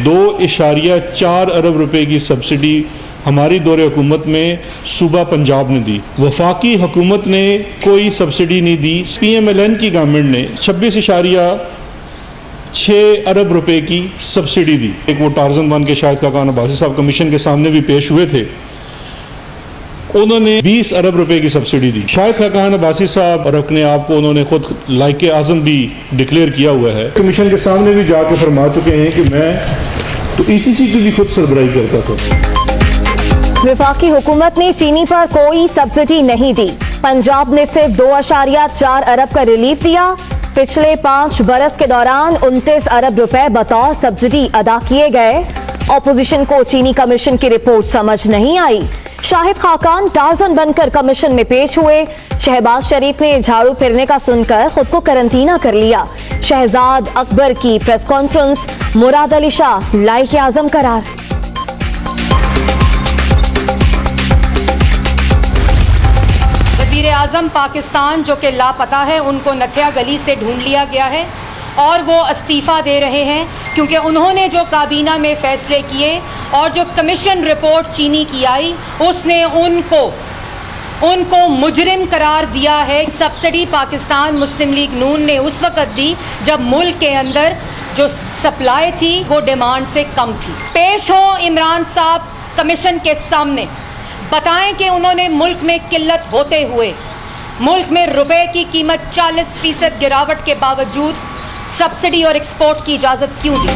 2.4 अरब रुपए की सब्सिडी हमारी दौरे हुकूमत में सूबा पंजाब ने दी। वफाकी हुकूमत ने कोई सब्सिडी नहीं दी। PMLN की गवर्नमेंट ने 26.6 अरब रुपए की सब्सिडी दी। एक वो टार्जन बन के शाहिद खाकान अब्बासी साहब कमीशन के सामने भी पेश हुए थे, उन्होंने 20 अरब रुपए की सब्सिडी दी। शाहिद खाकान अब्बासी साहब और अपने आप को उन्होंने खुद लाइक आज़म भी डिक्लेयर किया हुआ है। कमीशन के सामने भी जाकर फरमा चुके हैं कि मैं तो ECC की भी खुद सरबराही करता था। वफाकी हुकूमत ने चीनी पर कोई सब्सिडी नहीं दी। पंजाब ने सिर्फ 2.4 अरब का रिलीफ दिया। पिछले 5 बरस के दौरान 29 अरब रुपए बतौर सब्सिडी अदा किए गए। ऑपोजिशन को चीनी कमीशन की रिपोर्ट समझ नहीं आई। शाहिद खाकान टार्जन बनकर कमीशन में पेश हुए। शहबाज शरीफ ने झाड़ू फिरने का सुनकर खुद को करंटीना कर लिया। शहजाद अकबर की press conference, Murad Ali Shah like आजम करार। वज़ीर आज़म पाकिस्तान जो कि लापता है, उनको नथिया गली से ढूंढ लिया गया है और वो इस्तीफ़ा दे रहे हैं क्योंकि उन्होंने जो काबीना में फ़ैसले किए और जो कमीशन रिपोर्ट चीनी की आई उसने उनको मुजरिम करार दिया है। सब्सिडी पाकिस्तान मुस्लिम लीग नून ने उस वक़्त दी जब मुल्क के अंदर जो सप्लाई थी वो डिमांड से कम थी। पेश हो इमरान साहब कमीशन के सामने, बताएं कि उन्होंने मुल्क में किल्लत होते हुए मुल्क में रुपए की कीमत 40% गिरावट के बावजूद सब्सिडी और एक्सपोर्ट की इजाज़त क्यों दी।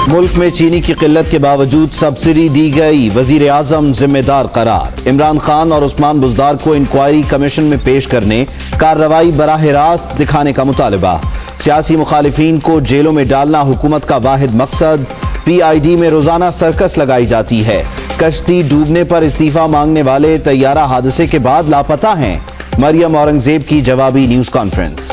मुल्क में चीनी की किल्लत के बावजूद सब्सिडी दी गई, वजीर आजम जिम्मेदार करार। इमरान खान और उस्मान बुज़दार को इंक्वायरी कमीशन में पेश करने, कार्रवाई बराह रास्त दिखाने का मुतालबा। सियासी मुखालिफिन को जेलों में डालना हुकूमत का वाहिद मकसद। PID में रोजाना सर्कस लगाई जाती है। कश्ती डूबने पर इस्तीफा मांगने वाले तैयारा हादसे के बाद लापता हैं। मरियम औरंगजेब की जवाबी न्यूज कॉन्फ्रेंस।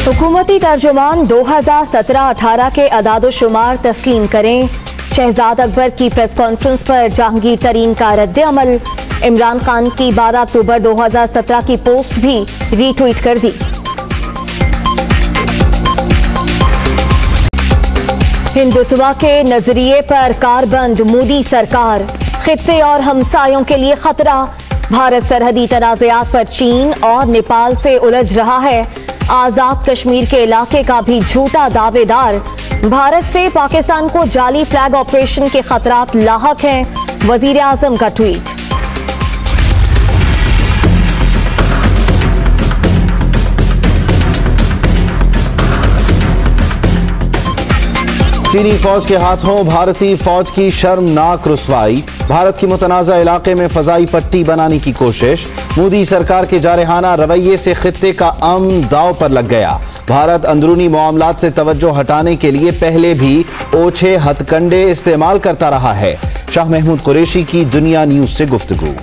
हुकूमती तर्जुमान 2017-18 के अदाद-ओ-शुमार तस्लीम करें। शहजाद अकबर की प्रेस कॉन्फ्रेंस पर जहांगीर तरीन का रद्द अमल। इमरान खान की 12 अक्टूबर 2017 की पोस्ट भी रीट्वीट कर दी। हिंदुत्व के नजरिए पर कारबंद मोदी सरकार। खित्ते और हमसायों के लिए खतरा। भारत सरहदी तनाज़ात पर चीन और नेपाल से उलझ रहा है। आजाद कश्मीर के इलाके का भी झूठा दावेदार। भारत से पाकिस्तान को जाली फ्लैग ऑपरेशन के खतरात लाहक हैं। वजीर आजम का ट्वीट। चीनी फौज के हाथों भारतीय फौज की शर्मनाक रुसवाई। भारत की मुतनाज़ा इलाके में फजाई पट्टी बनाने की कोशिश। मोदी सरकार के जारहाना रवैये से खित्ते का अमन दांव पर लग गया। भारत अंदरूनी मामलात से तवज्जो हटाने के लिए पहले भी ओछे हथकंडे इस्तेमाल करता रहा है। शाह महमूद कुरैशी की दुनिया न्यूज से गुफ्तगू।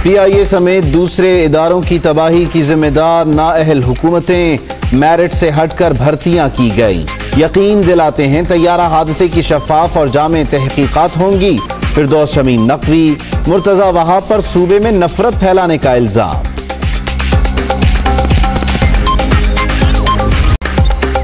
PIA समेत दूसरे इदारों की तबाही की जिम्मेदार नाअहल हुकूमतें। मेरिट से हटकर भर्तियां की गई। यकीन दिलाते हैं तैयारा हादसे की शफाफ और जामे तहकीकात होंगी। फिरदौस शमीम नकवी। मुर्तजा वहाब पर सूबे में नफरत फैलाने का इल्जाम।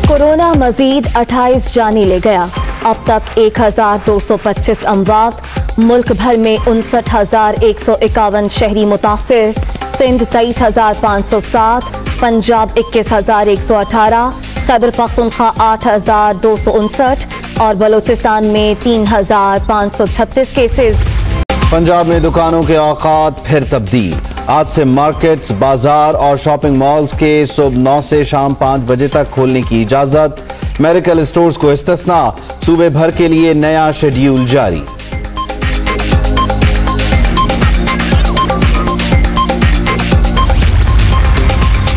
कोरोना मजीद 28 जाने ले गया। अब तक 1225 अमवात। मुल्क भर में 59,151 शहरी मुतासिर। सिंध 23,507, पंजाब 21,118, खैबर पख्तूनख्वा 8,259 और बलूचिस्तान में 3,536 केसेस। पंजाब में दुकानों के औकात फिर तब्दील। आज से मार्केट्स, बाजार और शॉपिंग मॉल्स के सुबह 9 से शाम 5 बजे तक खोलने की इजाजत। मेडिकल स्टोर्स को इस्तिस्ना। सूबे भर के लिए नया शेड्यूल जारी।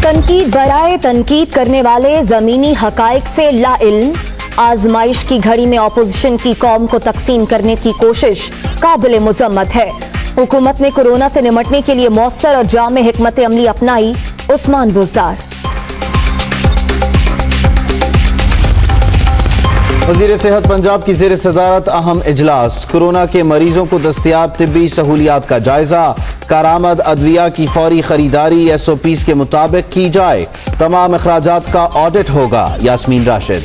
तनकीद बराए तनकीद करने वाले जमीनी हकाइक से लाइल्म। आजमाइश की घड़ी में ऑपोजिशन की कौम को तकसीम करने की कोशिश काबिल मुजम्मत है। हुकूमत ने कोरोना से निपटने के लिए मौसर और जामे हिकमत अमली अपनाई। उस्मान बुज़दार। वज़ीर सेहत पंजाब की ज़ेर सदारत अहम इजलास। कोरोना के मरीजों को दस्तयाब तिब्बी सहूलियात का जायजा। कारामद अद्विया की फौरी खरीदारी SOPs के मुताबिक की जाए। तमाम अखराजात का ऑडिट होगा। यास्मीन राशिद।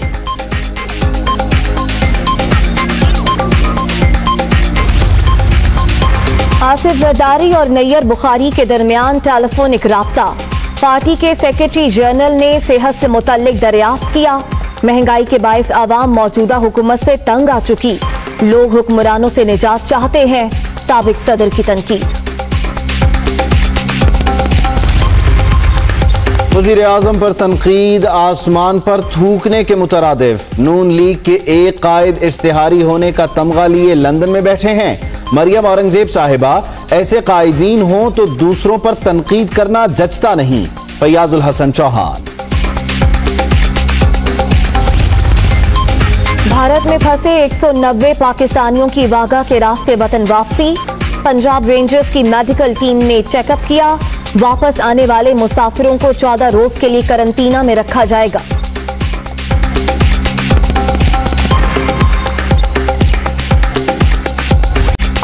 आसिफ जरदारी और नैयर बुखारी के दरमियान टेलीफोनिक राब्ता। पार्टी के सेक्रेटरी जनरल ने सेहत से मुतल्लिक दरियाफ्त किया। महंगाई के बायस आवाम मौजूदा हुकूमत से तंग आ चुकी। लोग हुक्मरानों से निजात चाहते हैं। साबिक सदर की तनकीद। वज़ीर आज़म पर तनकीद आसमान पर थूकने के मुतरादिफ। नून लीग के एक कायद इश्तिहारी होने का तमगा लिए लंदन में बैठे हैं। मरियम औरंगजेब साहिबा, ऐसे कायदीन हों तो दूसरों पर तनकीद करना जचता नहीं। फयाजुल हसन चौहान। भारत में फंसे 190 पाकिस्तानियों की वाघा के रास्ते वतन वापसी। पंजाब रेंजर्स की मेडिकल टीम ने चेकअप किया। वापस आने वाले मुसाफिरों को 14 रोज के लिए करंटीना में रखा जाएगा।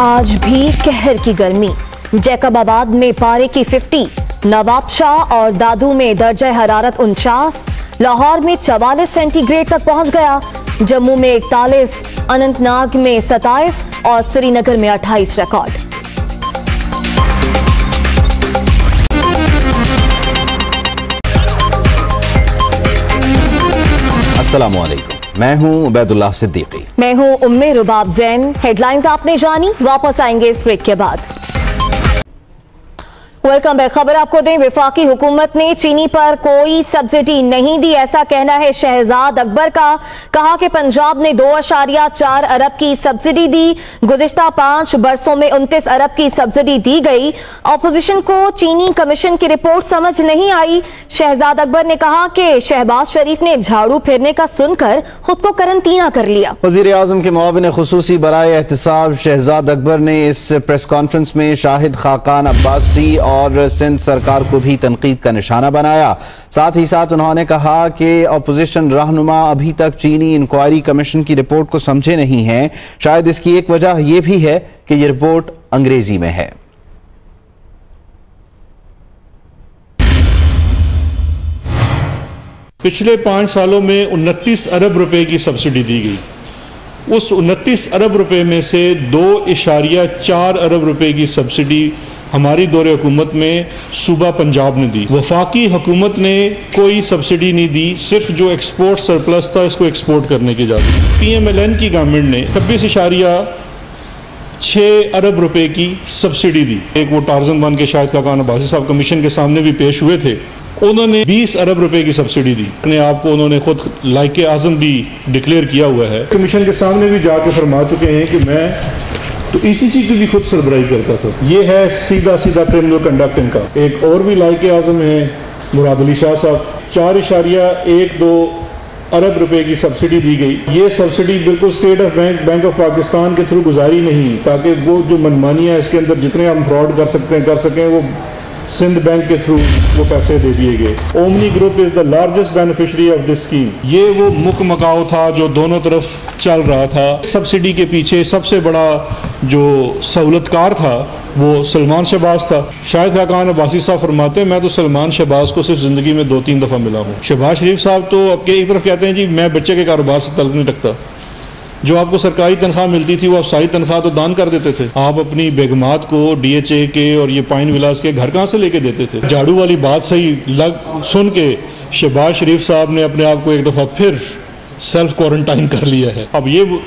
आज भी कहर की गर्मी। जैकबाबाद में पारे की 50, नवाबशाह और दादू में दर्जा हरारत 49, लाहौर में 44 सेंटीग्रेड तक पहुंच गया। जम्मू में 41, अनंतनाग में 27 और श्रीनगर में 28 रिकॉर्ड। अस्सलाम वालेकुम, मैं हूं उबैदुल्लाह सिद्दीकी। मैं हूं उम्मे रुबाब जैन। हेडलाइंस आपने जानी, वापस आएंगे इस ब्रेक के बाद। Welcome back. खबर आपको दें, वफाकी हुकूमत ने चीनी पर कोई सब्सिडी नहीं दी, ऐसा कहना है शहजाद अकबर का। कहा कि पंजाब ने 2.4 अरब की सब्सिडी दी। गुज़िश्ता 5 बरसों में 29 अरब की सब्सिडी दी गई। अपोजिशन को चीनी कमीशन की रिपोर्ट समझ नहीं आई। शहजाद अकबर ने कहा कि शहबाज शरीफ ने झाड़ू फेरने का सुनकर खुद को करंटीना कर लिया। वज़ीर आज़म के मुआविन खुसूसी बराए एहतिसाब शहजाद अकबर ने इस प्रेस कॉन्फ्रेंस में शाहिद खाकान अब्बासी और सिंध सरकार को भी तनकीद का निशाना बनाया। साथ ही साथ उन्होंने कहा कि अपोजिशन रहनुमा अभी तक चीनी इंक्वायरी कमीशन की रिपोर्ट को समझे नहीं हैं। शायद इसकी एक वजह यह भी है कि यह रिपोर्ट अंग्रेजी में है। पिछले 5 सालों में 29 अरब रुपए की सब्सिडी दी गई। उस 29 अरब रुपए में से 2.4 अरब रुपए की सब्सिडी हमारी दौरे हुकूमत में सूबा पंजाब ने दी। वफाकी हुकूमत ने कोई सब्सिडी नहीं दी, सिर्फ जो एक्सपोर्ट सरप्लस था इसको एक्सपोर्ट करने की इजाज़त। PMLN की गवर्नमेंट ने 26.6 अरब रुपए की सब्सिडी दी। एक वो टार्जन बन के शाहिद खाकान अब्बासी साहब कमीशन के सामने भी पेश हुए थे। उन्होंने 20 अरब रुपए की सब्सिडी दी। अपने आप को उन्होंने खुद लाइके आज़म भी डिक्लेयर किया हुआ है। कमीशन के सामने भी जाके फरमा चुके हैं कि मैं तो ECC की भी खुद सरबराही करता था। ये है सीधा क्रिमिनल कंडक्ट इनका। एक और भी लाइके आज़म है मुराद अली शाह साहब। 4.12 अरब रुपए की सब्सिडी दी गई। ये सब्सिडी बिल्कुल state of bank of Pakistan के थ्रू गुजारी नहीं, ताकि वो जो मनमानियाँ इसके अंदर जितने हम फ्रॉड कर सकें वो सिंध बैंक के थ्रू वो पैसे दे दिए गए। Omni group is the largest beneficiary of this scheme. ये वो मुक मकाओ था जो दोनों तरफ चल रहा था। सब्सिडी के पीछे सबसे बड़ा जो सहूलतकार था वो सलमान शहबाज था। शाहिद खाकान अब्बासी साहब फरमाते हैं मैं तो सलमान शहबाज को सिर्फ ज़िंदगी में 2-3 दफ़ा मिला हूँ। शहबाज शरीफ साहब तो एक तरफ कहते हैं जी मैं बच्चे के कारोबार से तल्लुक़ नहीं रखता, जो आपको सरकारी तनख्वाह मिलती थी वो आप सारी तनख्वाह तो दान कर देते थे। आप अपनी बेगमात को DHA के और ये पाइन विलास के घर कहाँ से लेके देते थे। झाड़ू वाली बात सही सुन के शहबाज शरीफ साहब ने अपने आप को एक दफ़ा फिर सेल्फ क्वारंटाइन कर लिया है।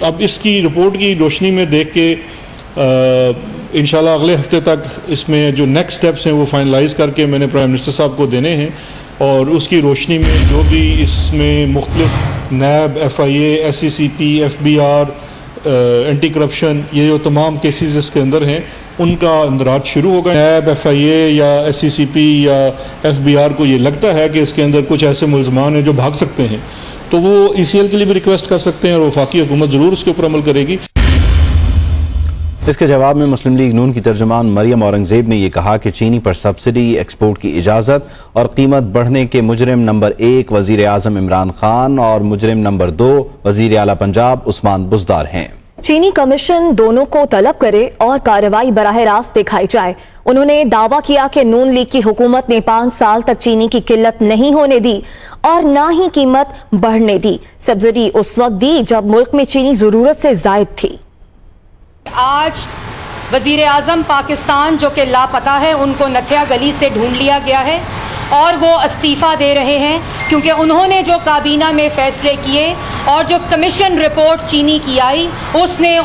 अब इसकी रिपोर्ट की रोशनी में देख के इंशाल्लाह अगले हफ्ते तक इसमें जो नेक्स्ट स्टेप्स हैं वो फाइनलाइज करके मैंने प्राइम मिनिस्टर साहब को देने हैं, और उसकी रोशनी में जो भी इसमें मुख्तलिफ नैब, FIA, SCCP, FBR, anti corruption, ये जो तमाम केसेस इसके अंदर हैं उनका अंदराज शुरू होगा। नैब, FIA या SCCP या FBR को ये लगता है कि इसके अंदर कुछ ऐसे मुलजमान हैं जो भाग सकते हैं, तो वो ECL के लिए भी रिक्वेस्ट कर सकते हैं और वफाकी हुकूमत ज़रूर उसके ऊपर अमल करेगी। इसके जवाब में मुस्लिम लीग नून की तर्जुमान मरियम औरंगजेब ने यह कहा कि चीनी पर सब्सिडी, एक्सपोर्ट की इजाजत और कीमत बढ़ने के मुजरिम नंबर 1 वजीर आजम इमरान खान और मुजरिम नंबर 2 वजीर आला पंजाब उस्मान बुज़दार हैं। चीनी कमीशन दोनों को तलब करे और कार्रवाई बराह रास्त दिखाई जाए। उन्होंने दावा किया कि नून लीग की हुकूमत ने 5 साल तक चीनी की किल्लत नहीं होने दी और न ही कीमत बढ़ने दी। सब्सिडी उस वक्त दी जब मुल्क में चीनी जरूरत से जायद थी। आज वजीर आजम पाकिस्तान जो कि लापता है, उनको नथिया गली से ढूंढ लिया गया है और वो इस्तीफ़ा दे रहे हैं क्योंकि उन्होंने जो काबीना में फ़ैसले किए और जो कमीशन रिपोर्ट चीनी की आई उसने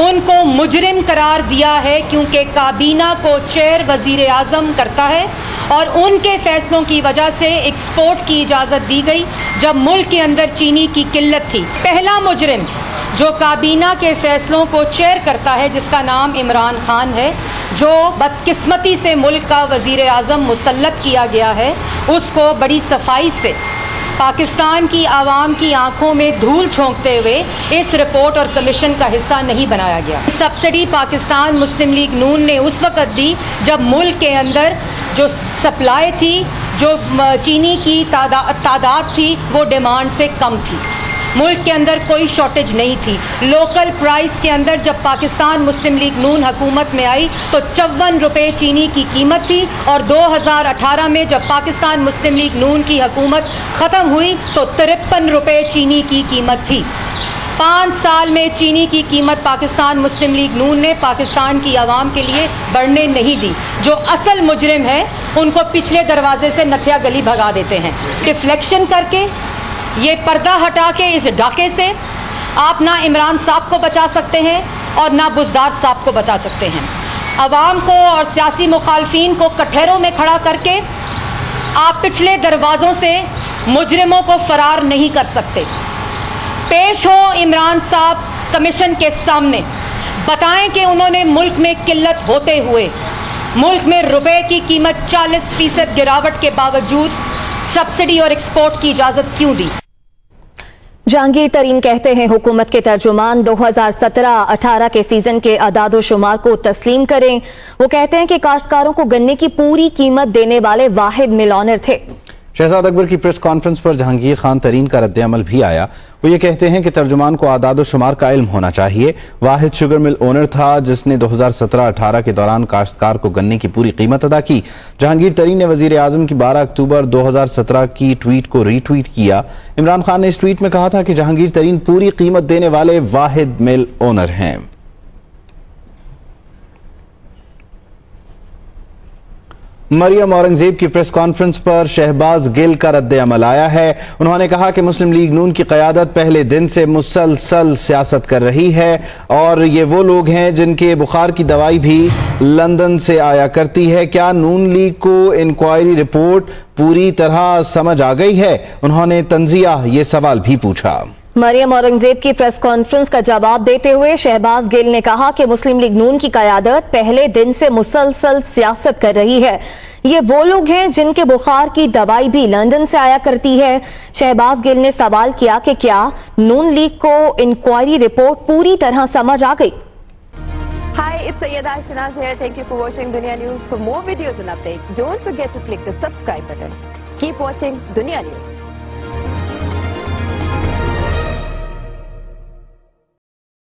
उनको मुजरिम करार दिया है, क्योंकि काबीना को चेयर वजीर आज़म करता है और उनके फ़ैसलों की वजह से एक्सपोर्ट की इजाज़त दी गई जब मुल्क के अंदर चीनी की किल्लत थी। पहला मुजरिम जो काबीना के फ़ैसलों को चेयर करता है, जिसका नाम इमरान खान है, जो बदकिस्मती से मुल्क का वज़ीर आज़म मुसल्लत किया गया है, उसको बड़ी सफाई से पाकिस्तान की आवाम की आंखों में धूल झोंकते हुए इस रिपोर्ट और कमीशन का हिस्सा नहीं बनाया गया। सब्सिडी पाकिस्तान मुस्लिम लीग नून ने उस वक़्त दी जब मुल्क के अंदर जो सप्लाई थी, जो चीनी की तादाद थी, वो डिमांड से कम थी। मुल्क के अंदर कोई शॉर्टेज नहीं थी। लोकल प्राइस के अंदर जब पाकिस्तान मुस्लिम लीग नून हुकूमत में आई तो 54 रुपये चीनी की कीमत थी और 2018 में जब पाकिस्तान मुस्लिम लीग नून की हुकूमत ख़त्म हुई तो 53 रुपये चीनी की कीमत थी। 5 साल में चीनी की कीमत पाकिस्तान मुस्लिम लीग नून ने पाकिस्तान की आवाम के लिए बढ़ने नहीं दी। जो असल मुजरिम है उनको पिछले दरवाजे से नथिया गली भगा देते हैं। डिफ्लेक्शन करके, ये पर्दा हटा के, इस डाके से आप ना इमरान साहब को बचा सकते हैं और ना बुज़दार साहब को बचा सकते हैं। अवाम को और सियासी मुखालफीन को कठघरों में खड़ा करके आप पिछले दरवाज़ों से मुजरिमों को फरार नहीं कर सकते। पेश हो इमरान साहब कमीशन के सामने, बताएं कि उन्होंने मुल्क में किल्लत होते हुए मुल्क में रुपए की कीमत 40% गिरावट के बावजूद सब्सिडी और एक्सपोर्ट की इजाज़त क्यों दी। जहांगीर तरीन कहते हैं हुकूमत के तर्जुमान 2017-18 के सीजन के अदाद-ओ-शुमार को तस्लीम करें। वो कहते हैं कि काश्तकारों को गन्ने की पूरी कीमत देने वाले वाहिद मिल ओनर थे। शहजाद अकबर की प्रेस कॉन्फ्रेंस पर जहांगीर खान तरीन का रद्द-ए-अमल भी आया। वो ये कहते हैं कि तर्जुमान को आदाद-ओ-शुमार का इल्म होना चाहिए। वाहिद शुगर मिल ओनर था जिसने 2017-18 के दौरान काश्तकार को गन्ने की पूरी कीमत अदा की। जहांगीर तरीन ने वजीर आजम की 12 अक्टूबर 2017 की ट्वीट को रीट्वीट किया। इमरान खान ने इस ट्वीट में कहा था कि जहांगीर तरीन पूरी कीमत देने वाले वाहिद मिल ओनर हैं। मरियम औरंगजेब की प्रेस कॉन्फ्रेंस पर शहबाज गिल का रद्द-ए-अमल आया है। उन्होंने कहा कि मुस्लिम लीग नून की क़यादत पहले दिन से मुसलसल सियासत कर रही है और ये वो लोग हैं जिनके बुखार की दवाई भी लंदन से आया करती है। क्या नून लीग को इंक्वायरी रिपोर्ट पूरी तरह समझ आ गई है? उन्होंने तंजिया ये सवाल भी पूछा। मरियम औरंगजेब की प्रेस कॉन्फ्रेंस का जवाब देते हुए शहबाज गिल ने कहा कि मुस्लिम लीग नून की क़यादत पहले दिन से मुसलसल सियासत कर रही है। ये वो लोग हैं जिनके बुखार की दवाई भी लंदन से आया करती है। शहबाज गिल ने सवाल किया कि क्या नून लीग को इंक्वायरी रिपोर्ट पूरी तरह समझ आ गई। Hi, it's Sayyeda Shanaz here. Thank you for watching Dunya News. For more videos and updates, don't forget to click the subscribe button. Keep watching Dunya News.